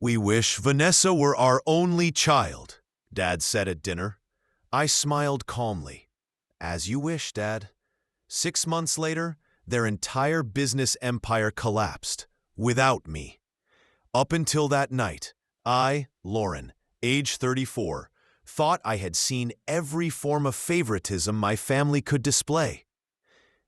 "We wish Vanessa were our only child," Dad said at dinner. I smiled calmly. "As you wish, Dad." 6 months later, their entire business empire collapsed, without me. Up until that night, I, Lauren, age 34, thought I had seen every form of favoritism my family could display.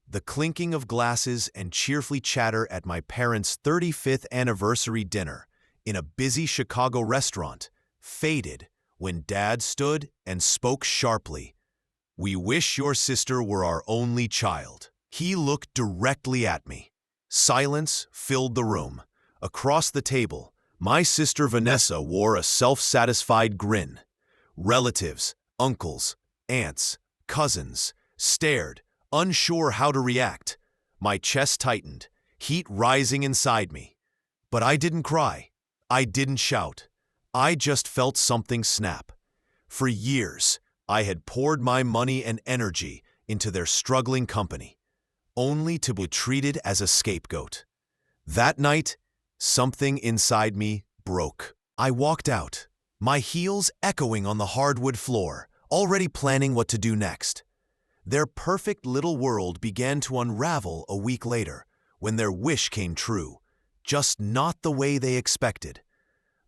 The clinking of glasses and cheerful chatter at my parents' 35th anniversary dinner in a busy Chicago restaurant faded when Dad stood and spoke sharply. "We wish your sister were our only child." He looked directly at me. Silence filled the room. Across the table, my sister Vanessa wore a self-satisfied grin. Relatives, uncles, aunts, cousins stared, unsure how to react. My chest tightened, heat rising inside me. But I didn't cry. I didn't shout. I just felt something snap. For years, I had poured my money and energy into their struggling company, only to be treated as a scapegoat. That night, something inside me broke. I walked out, my heels echoing on the hardwood floor, already planning what to do next. Their perfect little world began to unravel a week later, when their wish came true, just not the way they expected.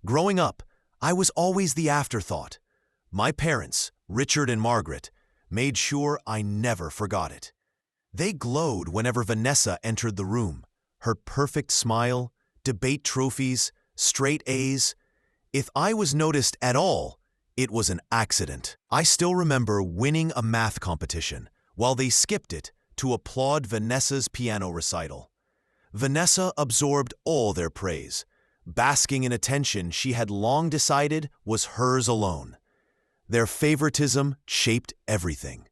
Growing up, I was always the afterthought. My parents, Richard and Margaret, made sure I never forgot it. They glowed whenever Vanessa entered the room. Her perfect smile, debate trophies, straight A's. If I was noticed at all, it was an accident. I still remember winning a math competition while they skipped it to applaud Vanessa's piano recital. Vanessa absorbed all their praise, basking in attention she had long decided was hers alone. Their favoritism shaped everything.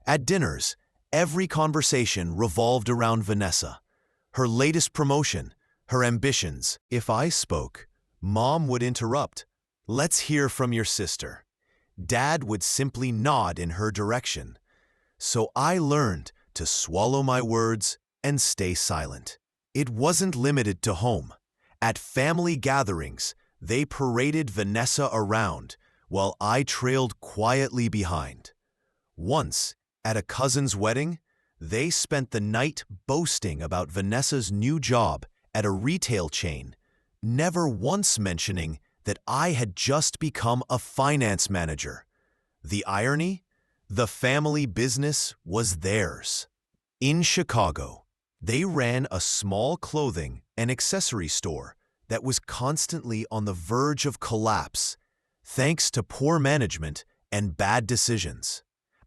At dinners, every conversation revolved around Vanessa, her latest promotion, her ambitions. If I spoke, Mom would interrupt. "Let's hear from your sister." Dad would simply nod in her direction. So I learned to swallow my words and stay silent. It wasn't limited to home. At family gatherings, they paraded Vanessa around while I trailed quietly behind. Once, at a cousin's wedding, they spent the night boasting about Vanessa's new job at a retail chain, never once mentioning that I had just become a finance manager. The irony? The family business was theirs. In Chicago, they ran a small clothing and accessory store that was constantly on the verge of collapse, thanks to poor management and bad decisions.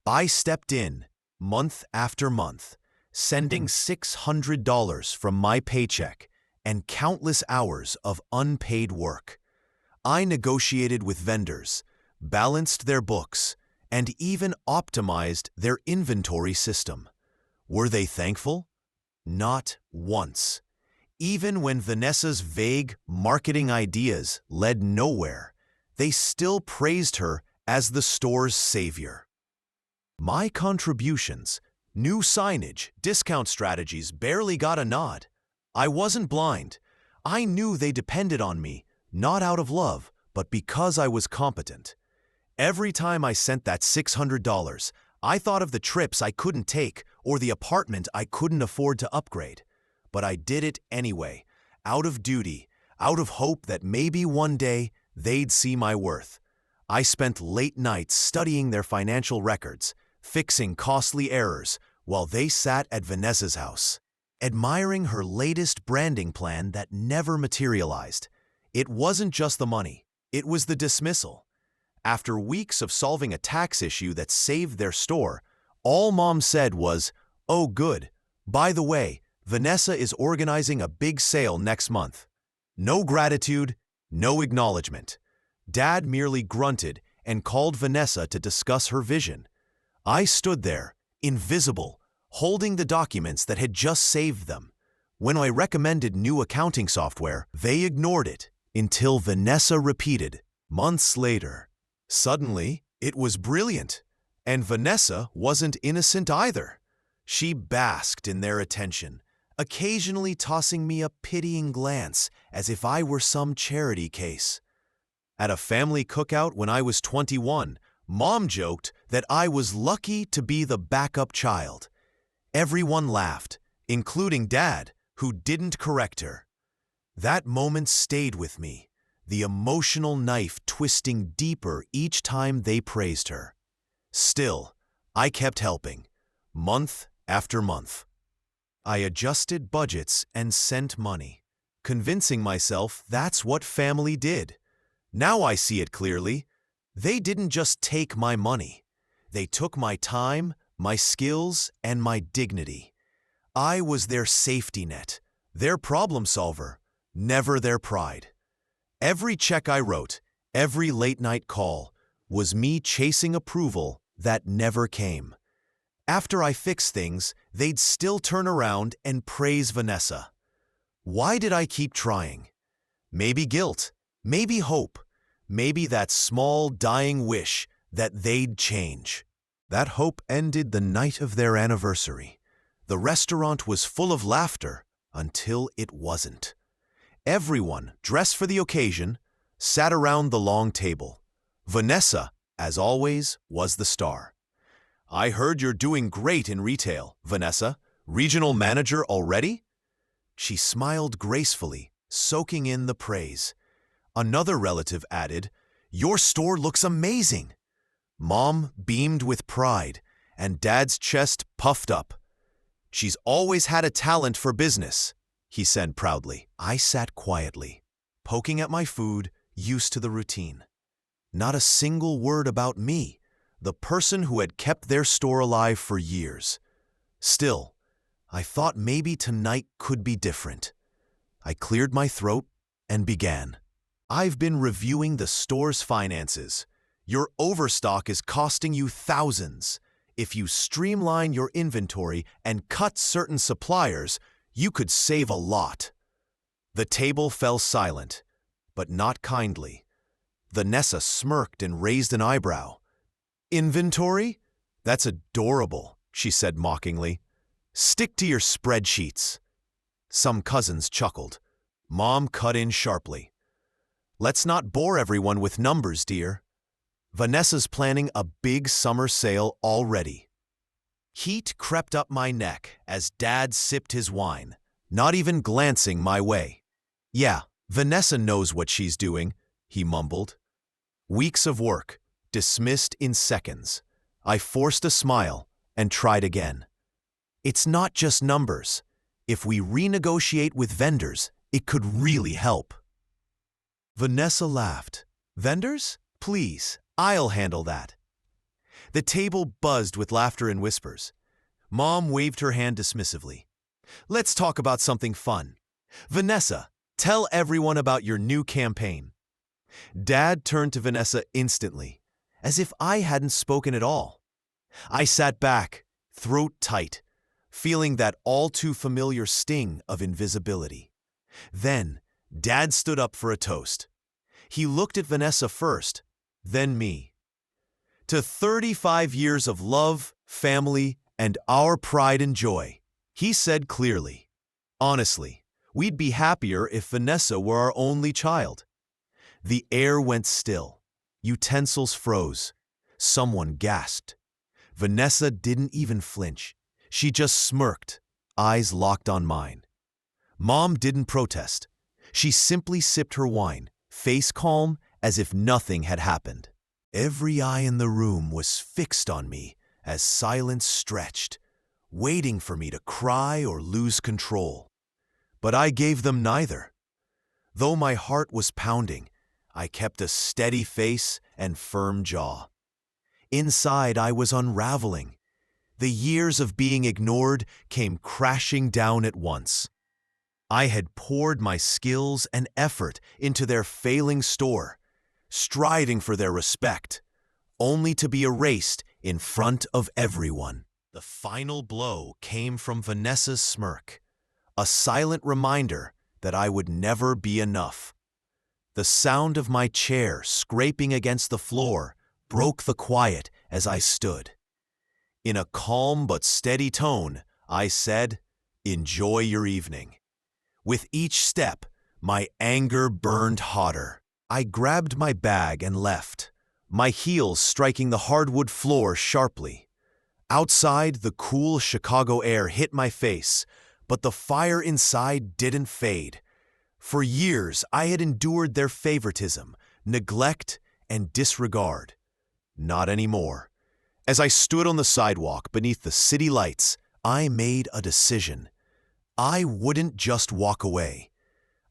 I stepped in, month after month, sending $600 from my paycheck and countless hours of unpaid work. I negotiated with vendors, balanced their books, and even optimized their inventory system. Were they thankful? Not once. Even when Vanessa's vague marketing ideas led nowhere, they still praised her as the store's savior. My contributions, new signage, discount strategies barely got a nod. I wasn't blind. I knew they depended on me, not out of love, but because I was competent. Every time I sent that $600, I thought of the trips I couldn't take or the apartment I couldn't afford to upgrade. But I did it anyway, out of duty, out of hope that maybe one day they'd see my worth. I spent late nights studying their financial records, fixing costly errors, while they sat at Vanessa's house, admiring her latest branding plan that never materialized. It wasn't just the money, it was the dismissal. After weeks of solving a tax issue that saved their store, all Mom said was, "Oh good, by the way, Vanessa is organizing a big sale next month." No gratitude, no acknowledgement. Dad merely grunted and called Vanessa to discuss her vision. I stood there, invisible, holding the documents that had just saved them. When I recommended new accounting software, they ignored it until Vanessa repeated, months later. Suddenly, it was brilliant, and Vanessa wasn't innocent either. She basked in their attention, occasionally tossing me a pitying glance as if I were some charity case. At a family cookout when I was 21, Mom joked that I was lucky to be the backup child. Everyone laughed, including Dad, who didn't correct her. That moment stayed with me, the emotional knife twisting deeper each time they praised her. Still, I kept helping, month after month. I adjusted budgets and sent money, convincing myself that's what family did. Now I see it clearly. They didn't just take my money. They took my time, my skills, and my dignity. I was their safety net, their problem solver, never their pride. Every check I wrote, every late-night call, was me chasing approval that never came. After I fixed things, they'd still turn around and praise Vanessa. Why did I keep trying? Maybe guilt, maybe hope, maybe that small dying wish that they'd change. That hope ended the night of their anniversary. The restaurant was full of laughter until it wasn't. Everyone, dressed for the occasion, sat around the long table. Vanessa, as always, was the star. "I heard you're doing great in retail, Vanessa. Regional manager already?" She smiled gracefully, soaking in the praise. Another relative added, "Your store looks amazing." Mom beamed with pride, and Dad's chest puffed up. "She's always had a talent for business," he said proudly. I sat quietly, poking at my food, used to the routine. Not a single word about me, the person who had kept their store alive for years. Still, I thought maybe tonight could be different. I cleared my throat and began. "I've been reviewing the store's finances. Your overstock is costing you thousands. If you streamline your inventory and cut certain suppliers, you could save a lot." The table fell silent, but not kindly. Vanessa smirked and raised an eyebrow. "Inventory? That's adorable," she said mockingly. "Stick to your spreadsheets." Some cousins chuckled. Mom cut in sharply. "Let's not bore everyone with numbers, dear. Vanessa's planning a big summer sale already." Heat crept up my neck as Dad sipped his wine, not even glancing my way. "Yeah, Vanessa knows what she's doing," he mumbled. Weeks of work, dismissed in seconds. I forced a smile and tried again. "It's not just numbers. If we renegotiate with vendors, it could really help." Vanessa laughed. "Vendors? Please, I'll handle that." The table buzzed with laughter and whispers. Mom waved her hand dismissively. "Let's talk about something fun. Vanessa, tell everyone about your new campaign." Dad turned to Vanessa instantly, as if I hadn't spoken at all. I sat back, throat tight, feeling that all too familiar sting of invisibility. Then, Dad stood up for a toast. He looked at Vanessa first, then me. "To 35 years of love, family, and our pride and joy," he said clearly. "Honestly, we'd be happier if Vanessa were our only child." The air went still. Utensils froze. Someone gasped. Vanessa didn't even flinch. She just smirked, eyes locked on mine. Mom didn't protest. She simply sipped her wine, face calm as if nothing had happened. Every eye in the room was fixed on me as silence stretched, waiting for me to cry or lose control. But I gave them neither. Though my heart was pounding, I kept a steady face and firm jaw. Inside, I was unraveling. The years of being ignored came crashing down at once. I had poured my skills and effort into their failing store, striving for their respect, only to be erased in front of everyone. The final blow came from Vanessa's smirk, a silent reminder that I would never be enough. The sound of my chair scraping against the floor broke the quiet as I stood. In a calm but steady tone, I said, Enjoy your evening." With each step, my anger burned hotter. I grabbed my bag and left, my heels striking the hardwood floor sharply. Outside, the cool Chicago air hit my face, but the fire inside didn't fade. For years, I had endured their favoritism, neglect, and disregard. Not anymore. As I stood on the sidewalk beneath the city lights, I made a decision. I wouldn't just walk away.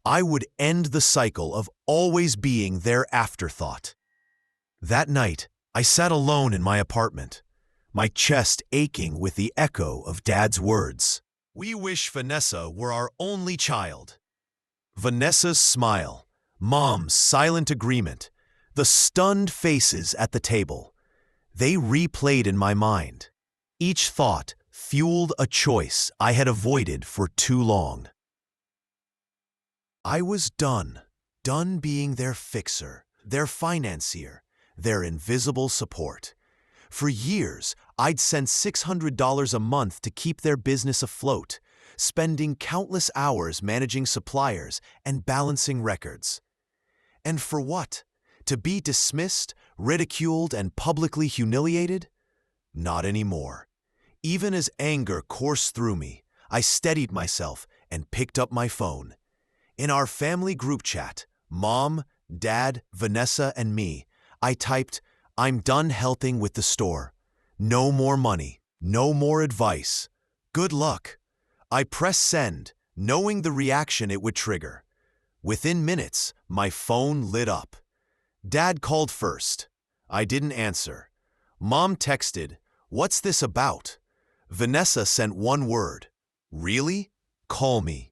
I would end the cycle of always being their afterthought. That night, I sat alone in my apartment, my chest aching with the echo of Dad's words. "We wish Vanessa were our only child." Vanessa's smile, Mom's silent agreement, the stunned faces at the table. They replayed in my mind. Each thought fueled a choice I had avoided for too long. I was done being their fixer, their financier, their invisible support. For years, I'd sent $600 a month to keep their business afloat, spending countless hours managing suppliers and balancing records. And for what? To be dismissed, ridiculed, and publicly humiliated? Not anymore. Even as anger coursed through me, I steadied myself and picked up my phone. In our family group chat, Mom, Dad, Vanessa, and me, I typed, "I'm done helping with the store. No more money, no more advice. Good luck." I pressed send, knowing the reaction it would trigger. Within minutes, my phone lit up. Dad called first. I didn't answer. Mom texted, "What's this about?" Vanessa sent one word, "Really? Call me."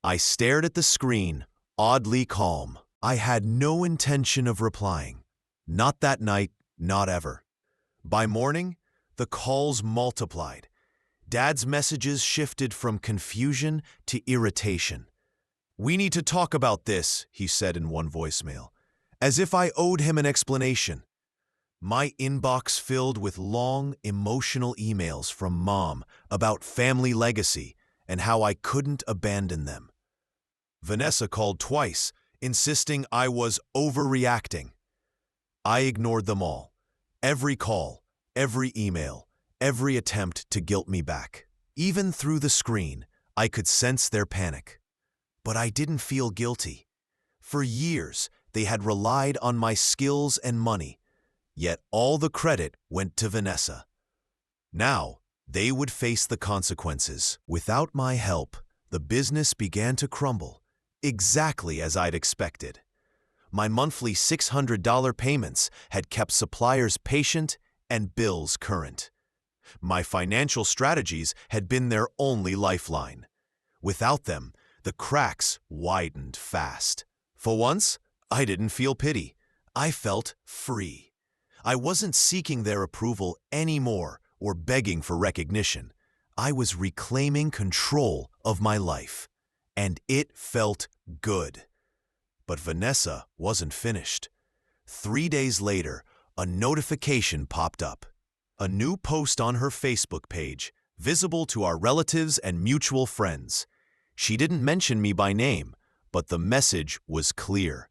I stared at the screen, oddly calm. I had no intention of replying. Not that night, not ever. By morning, the calls multiplied. Dad's messages shifted from confusion to irritation. "We need to talk about this," he said in one voicemail, as if I owed him an explanation. My inbox filled with long, emotional emails from Mom about family legacy and how I couldn't abandon them. Vanessa called twice, insisting I was overreacting. I ignored them all. Every call, every email, every attempt to guilt me back. Even through the screen, I could sense their panic. But I didn't feel guilty. For years, they had relied on my skills and money, yet all the credit went to Vanessa. Now, they would face the consequences. Without my help, the business began to crumble, exactly as I'd expected. My monthly $600 payments had kept suppliers patient and bills current. My financial strategies had been their only lifeline. Without them, the cracks widened fast. For once, I didn't feel pity. I felt free. I wasn't seeking their approval anymore or begging for recognition. I was reclaiming control of my life, and it felt good. But Vanessa wasn't finished. 3 days later, a notification popped up. A new post on her Facebook page, visible to our relatives and mutual friends. She didn't mention me by name, but the message was clear.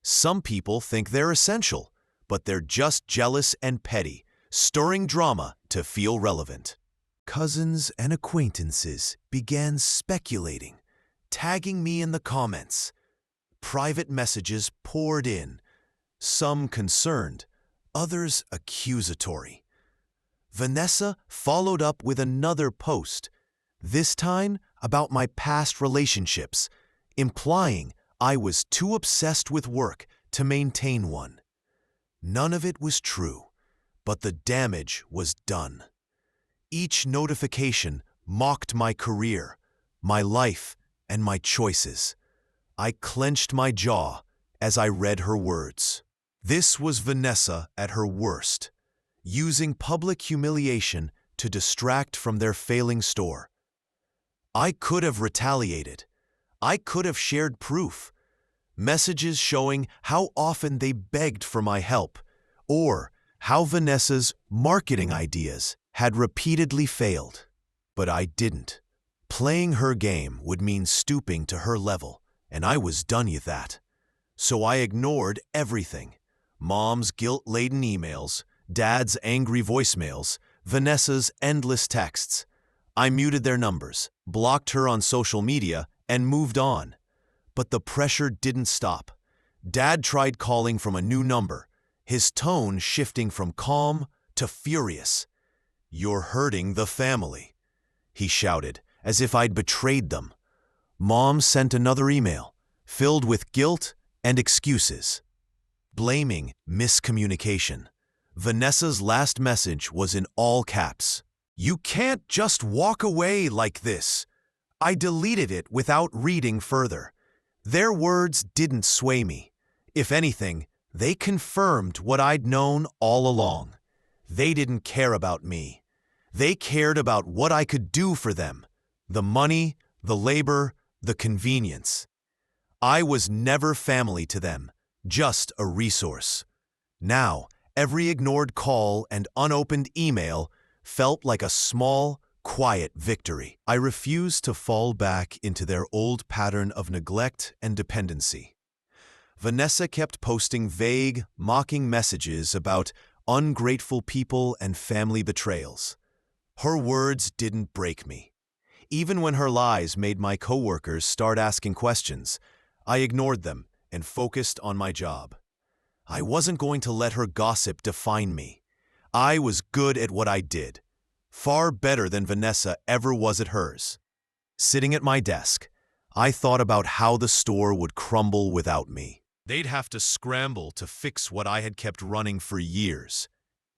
Some people think they're essential, but they're just jealous and petty, stirring drama to feel relevant. Cousins and acquaintances began speculating, tagging me in the comments. Private messages poured in, some concerned, others accusatory. Vanessa followed up with another post, this time about my past relationships, implying I was too obsessed with work to maintain one. None of it was true, but the damage was done. Each notification mocked my career, my life, and my choices. I clenched my jaw as I read her words. This was Vanessa at her worst, using public humiliation to distract from their failing store. I could have retaliated. I could have shared proof, messages showing how often they begged for my help, or how Vanessa's marketing ideas had repeatedly failed. But I didn't. Playing her game would mean stooping to her level, and I was done with that. So I ignored everything. Mom's guilt-laden emails, Dad's angry voicemails, Vanessa's endless texts. I muted their numbers, blocked her on social media, and moved on. But the pressure didn't stop. Dad tried calling from a new number, his tone shifting from calm to furious. "You're hurting the family," he shouted, as if I'd betrayed them. Mom sent another email, filled with guilt and excuses, blaming miscommunication. Vanessa's last message was in all caps. "You can't just walk away like this." I deleted it without reading further. Their words didn't sway me. If anything, they confirmed what I'd known all along. They didn't care about me. They cared about what I could do for them. The money, the labor, the convenience. I was never family to them, just a resource. Now, every ignored call and unopened email felt like a small, quiet victory. I refused to fall back into their old pattern of neglect and dependency. Vanessa kept posting vague, mocking messages about ungrateful people and family betrayals. Her words didn't break me. Even when her lies made my coworkers start asking questions, I ignored them and focused on my job. I wasn't going to let her gossip define me. I was good at what I did, far better than Vanessa ever was at hers. Sitting at my desk, I thought about how the store would crumble without me. They'd have to scramble to fix what I had kept running for years.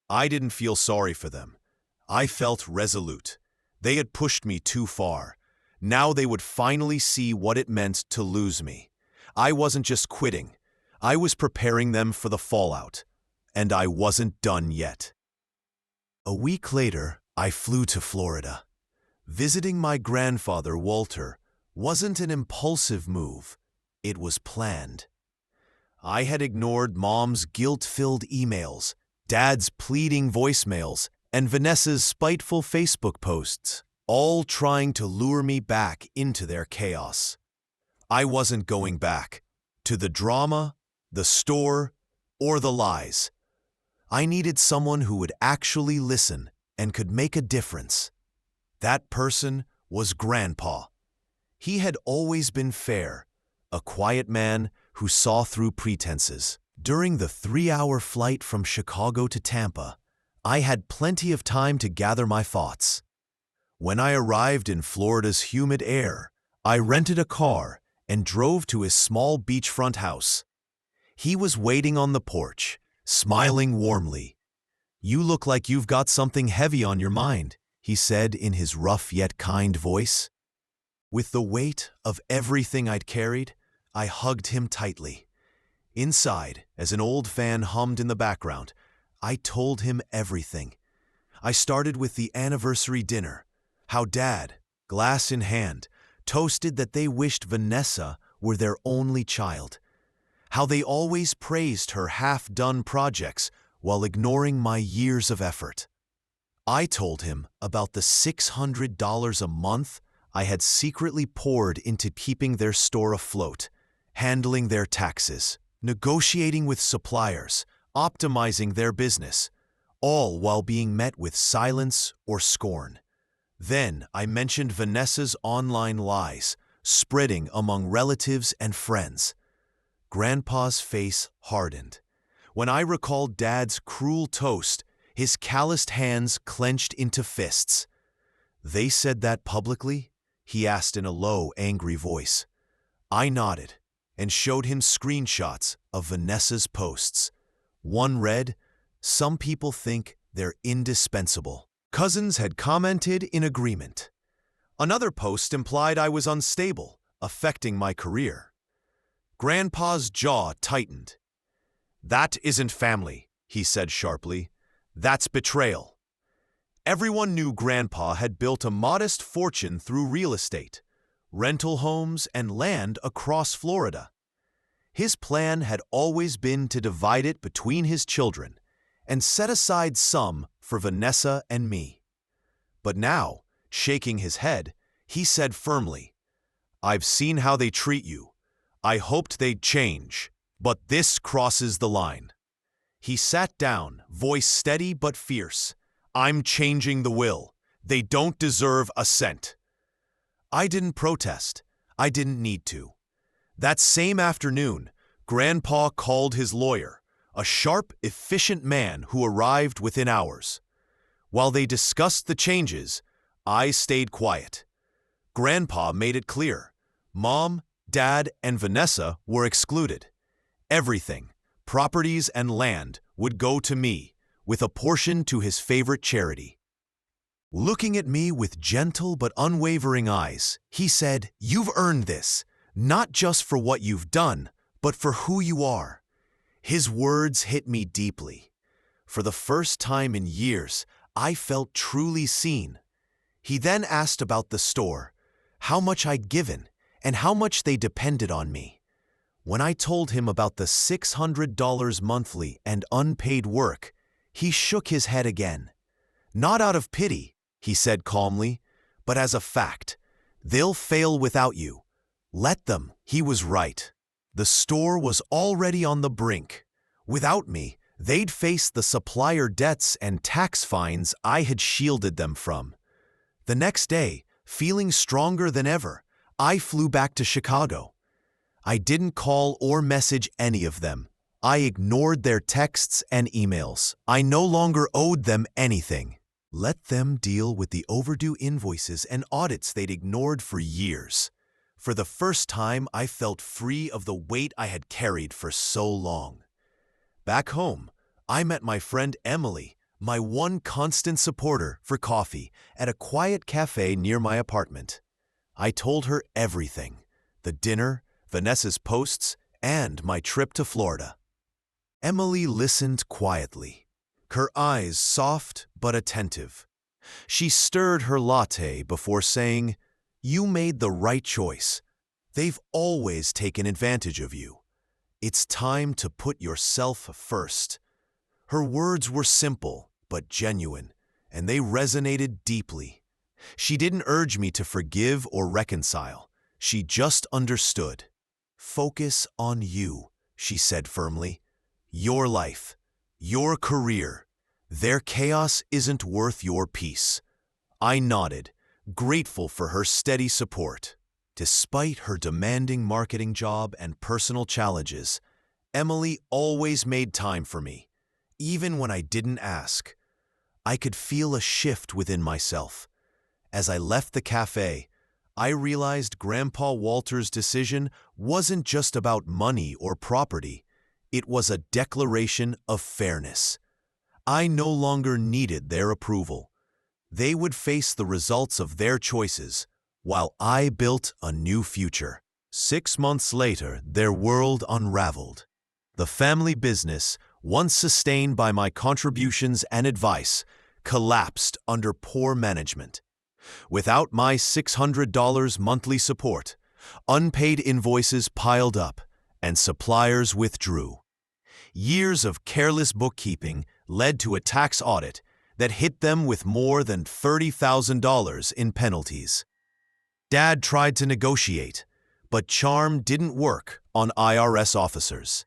I didn't feel sorry for them. I felt resolute. They had pushed me too far. Now they would finally see what it meant to lose me. I wasn't just quitting. I was preparing them for the fallout. And I wasn't done yet. A week later, I flew to Florida. Visiting my grandfather, Walter, wasn't an impulsive move. It was planned. I had ignored Mom's guilt-filled emails, Dad's pleading voicemails, and Vanessa's spiteful Facebook posts, all trying to lure me back into their chaos. I wasn't going back to the drama, the store, or the lies. I needed someone who would actually listen and could make a difference. That person was Grandpa. He had always been fair, a quiet man who saw through pretenses. During the 3-hour flight from Chicago to Tampa, I had plenty of time to gather my thoughts. When I arrived in Florida's humid air, I rented a car and drove to his small beachfront house. He was waiting on the porch, smiling warmly. "You look like you've got something heavy on your mind," he said in his rough yet kind voice. With the weight of everything I'd carried, I hugged him tightly. Inside, as an old fan hummed in the background, I told him everything. I started with the anniversary dinner, how Dad, glass in hand, toasted that they wished Vanessa were their only child, how they always praised her half-done projects while ignoring my years of effort. I told him about the $600 a month I had secretly poured into keeping their store afloat, handling their taxes, negotiating with suppliers, optimizing their business, all while being met with silence or scorn. Then I mentioned Vanessa's online lies, spreading among relatives and friends. Grandpa's face hardened. When I recalled Dad's cruel toast, his calloused hands clenched into fists. "They said that publicly?" he asked in a low, angry voice. I nodded and showed him screenshots of Vanessa's posts. One read, "Some people think they're indispensable." Cousins had commented in agreement. Another post implied I was unstable, affecting my career. Grandpa's jaw tightened. "That isn't family," he said sharply. "That's betrayal." Everyone knew Grandpa had built a modest fortune through real estate, rental homes, and land across Florida. His plan had always been to divide it between his children and set aside some for Vanessa and me. But now, shaking his head, He said firmly, "I've seen how they treat you. I hoped they'd change, but this crosses the line." He sat down, voice steady but fierce. "I'm changing the will. They don't deserve a cent." I didn't protest. I didn't need to. That same afternoon, Grandpa called his lawyer, a sharp, efficient man who arrived within hours. While they discussed the changes, I stayed quiet. Grandpa made it clear. Mom, Dad, and Vanessa were excluded. Everything, properties and land, would go to me, with a portion to his favorite charity. Looking at me with gentle but unwavering eyes, he said, "You've earned this, not just for what you've done, but for who you are." His words hit me deeply. For the first time in years, I felt truly seen. He then asked about the store, how much I'd given, and how much they depended on me. When I told him about the $600 monthly and unpaid work, he shook his head again. "Not out of pity," he said calmly, "but as a fact. They'll fail without you. Let them." He was right. The store was already on the brink. Without me, they'd face the supplier debts and tax fines I had shielded them from. The next day, feeling stronger than ever, I flew back to Chicago. I didn't call or message any of them. I ignored their texts and emails. I no longer owed them anything. Let them deal with the overdue invoices and audits they'd ignored for years. For the first time, I felt free of the weight I had carried for so long. Back home, I met my friend Emily, my one constant supporter, for coffee at a quiet cafe near my apartment. I told her everything: the dinner, Vanessa's posts, and my trip to Florida. Emily listened quietly, her eyes soft but attentive. She stirred her latte before saying, "You made the right choice. They've always taken advantage of you. It's time to put yourself first." Her words were simple but genuine, and they resonated deeply. She didn't urge me to forgive or reconcile. She just understood. "Focus on you," she said firmly. "Your life, your career. Their chaos isn't worth your peace." I nodded, grateful for her steady support. Despite her demanding marketing job and personal challenges, Emily always made time for me, even when I didn't ask. I could feel a shift within myself. As I left the cafe, I realized Grandpa Walter's decision wasn't just about money or property. It was a declaration of fairness. I no longer needed their approval. They would face the results of their choices, while I built a new future. 6 months later, their world unraveled. The family business, once sustained by my contributions and advice, collapsed under poor management. Without my $600 monthly support, unpaid invoices piled up and suppliers withdrew. Years of careless bookkeeping led to a tax audit that hit them with more than $30,000 in penalties. Dad tried to negotiate, but charm didn't work on IRS officers.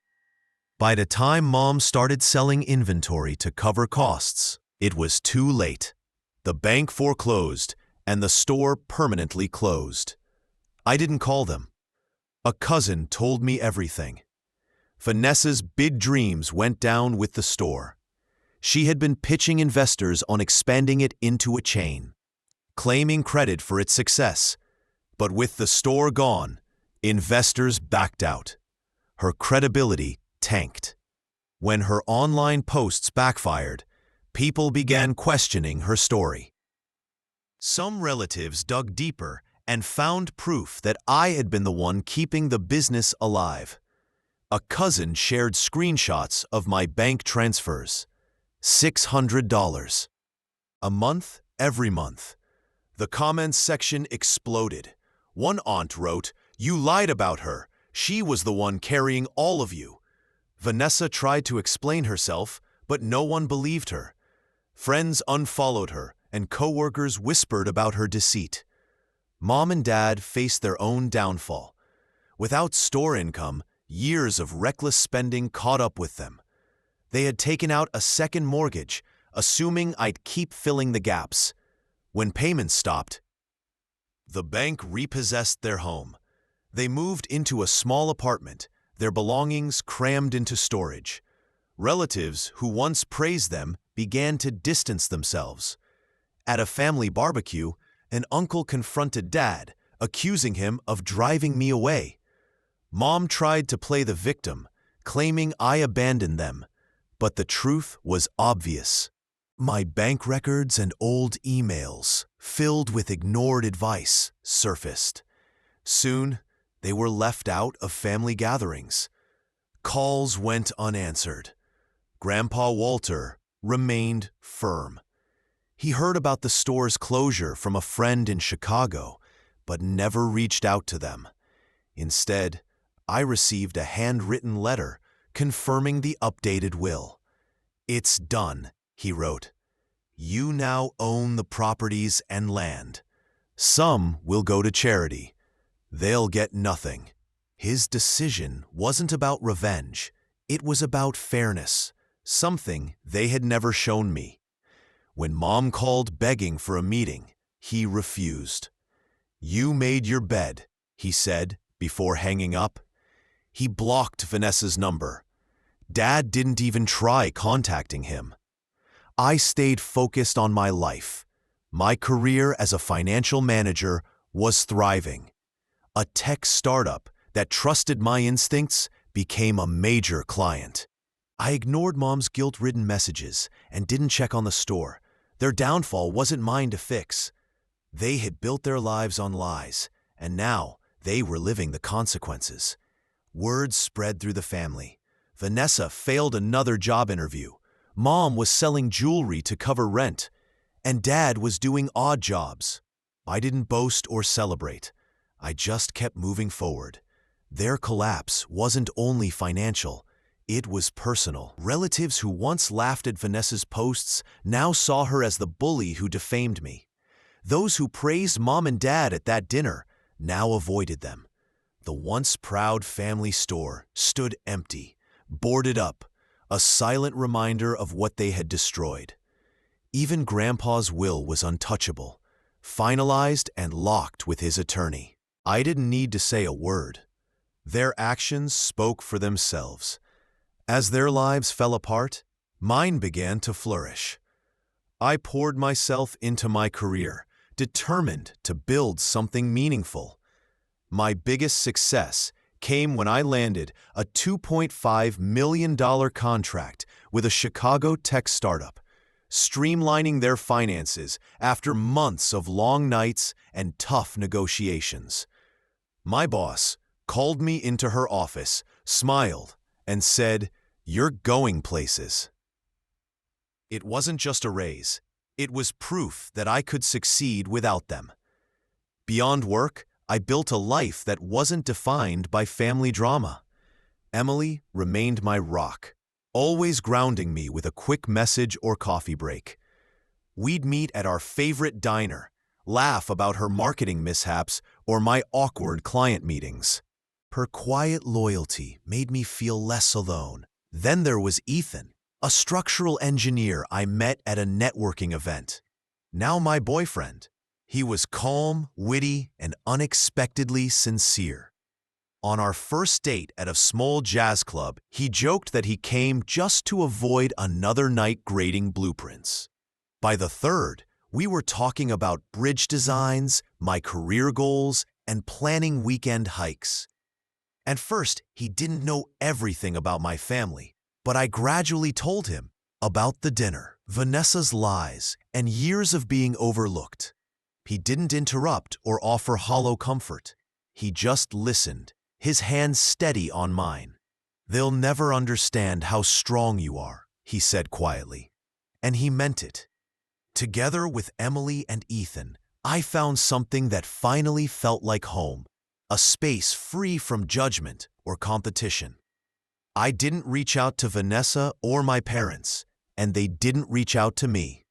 By the time Mom started selling inventory to cover costs, it was too late. The bank foreclosed, and the store permanently closed. I didn't call them. A cousin told me everything. Vanessa's big dreams went down with the store. She had been pitching investors on expanding it into a chain, claiming credit for its success. But with the store gone, investors backed out. Her credibility tanked. When her online posts backfired, people began questioning her story. Some relatives dug deeper and found proof that I had been the one keeping the business alive. A cousin shared screenshots of my bank transfers. $600. A month, every month. The comments section exploded. One aunt wrote, "You lied about her. She was the one carrying all of you." Vanessa tried to explain herself, but no one believed her. Friends unfollowed her, and coworkers whispered about her deceit. Mom and Dad faced their own downfall. Without store income, years of reckless spending caught up with them. They had taken out a second mortgage, assuming I'd keep filling the gaps. When payments stopped, the bank repossessed their home. They moved into a small apartment, their belongings crammed into storage. Relatives who once praised them began to distance themselves. At a family barbecue, an uncle confronted Dad, accusing him of driving me away. Mom tried to play the victim, claiming I abandoned them, but the truth was obvious. My bank records and old emails, filled with ignored advice, surfaced. Soon, they were left out of family gatherings. Calls went unanswered. Grandpa Walter remained firm. He heard about the store's closure from a friend in Chicago, but never reached out to them. Instead, I received a handwritten letter confirming the updated will. "It's done," he wrote. "You now own the properties and land. Some will go to charity. They'll get nothing." His decision wasn't about revenge. It was about fairness, something they had never shown me. When Mom called begging for a meeting, he refused. "You made your bed," he said before hanging up. He blocked Vanessa's number. Dad didn't even try contacting him. I stayed focused on my life. My career as a financial manager was thriving. A tech startup that trusted my instincts became a major client. I ignored Mom's guilt-ridden messages and didn't check on the store. Their downfall wasn't mine to fix. They had built their lives on lies, and now they were living the consequences. Word spread through the family. Vanessa failed another job interview. Mom was selling jewelry to cover rent, and Dad was doing odd jobs. I didn't boast or celebrate. I just kept moving forward. Their collapse wasn't only financial, it was personal. Relatives who once laughed at Vanessa's posts now saw her as the bully who defamed me. Those who praised Mom and Dad at that dinner now avoided them. The once proud family store stood empty, boarded up, a silent reminder of what they had destroyed. Even Grandpa's will was untouchable, finalized and locked with his attorney. I didn't need to say a word. Their actions spoke for themselves. As their lives fell apart, mine began to flourish. I poured myself into my career, determined to build something meaningful. My biggest success came when I landed a $2.5 million contract with a Chicago tech startup, streamlining their finances after months of long nights and tough negotiations. My boss called me into her office, smiled, and said, "You're going places." It wasn't just a raise. It was proof that I could succeed without them. Beyond work, I built a life that wasn't defined by family drama. Emily remained my rock, always grounding me with a quick message or coffee break. We'd meet at our favorite diner, laugh about her marketing mishaps or my awkward client meetings. Her quiet loyalty made me feel less alone. Then there was Ethan, a structural engineer I met at a networking event. Now my boyfriend. He was calm, witty, and unexpectedly sincere. On our first date at a small jazz club, he joked that he came just to avoid another night grading blueprints. By the third, we were talking about bridge designs, my career goals, and planning weekend hikes. At first, he didn't know everything about my family, but I gradually told him about the dinner, Vanessa's lies, and years of being overlooked. He didn't interrupt or offer hollow comfort. He just listened, his hand steady on mine. "They'll never understand how strong you are," he said quietly. And he meant it. Together with Emily and Ethan, I found something that finally felt like home, a space free from judgment or competition. I didn't reach out to Vanessa or my parents, and they didn't reach out to me.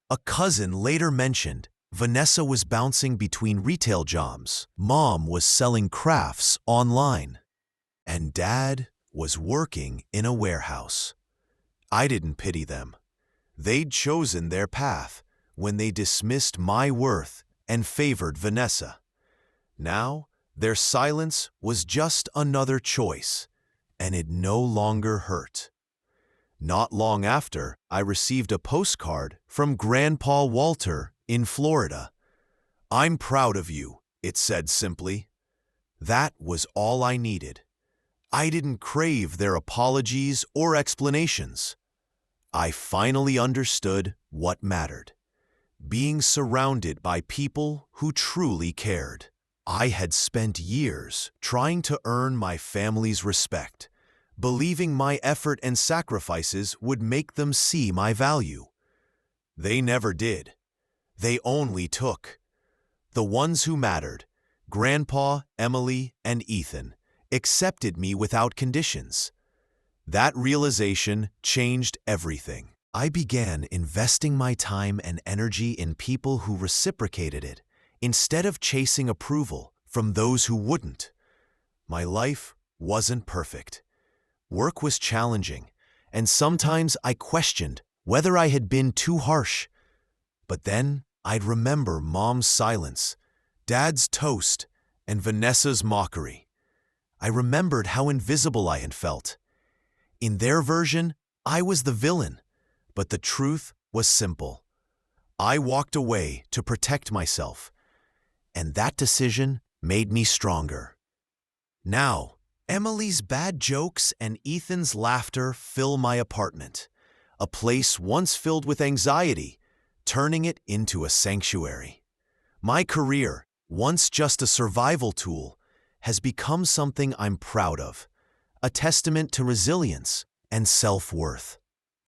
A cousin later mentioned Vanessa was bouncing between retail jobs, Mom was selling crafts online, and Dad was working in a warehouse. I didn't pity them. They'd chosen their path when they dismissed my worth and favored Vanessa. Now, their silence was just another choice, and it no longer hurt. Not long after, I received a postcard from Grandpa Walter in Florida. "I'm proud of you," it said simply. That was all I needed. I didn't crave their apologies or explanations. I finally understood what mattered: being surrounded by people who truly cared. I had spent years trying to earn my family's respect, believing my effort and sacrifices would make them see my value. They never did. They only took. The ones who mattered, Grandpa, Emily, and Ethan, accepted me without conditions. That realization changed everything. I began investing my time and energy in people who reciprocated it, instead of chasing approval from those who wouldn't. My life wasn't perfect. Work was challenging, and sometimes I questioned whether I had been too harsh. But then I'd remember Mom's silence, Dad's toast, and Vanessa's mockery. I remembered how invisible I had felt. In their version, I was the villain, but the truth was simple. I walked away to protect myself, and that decision made me stronger. Now, Emily's bad jokes and Ethan's laughter fill my apartment, a place once filled with anxiety, turning it into a sanctuary. My career, once just a survival tool, has become something I'm proud of, a testament to resilience and self-worth.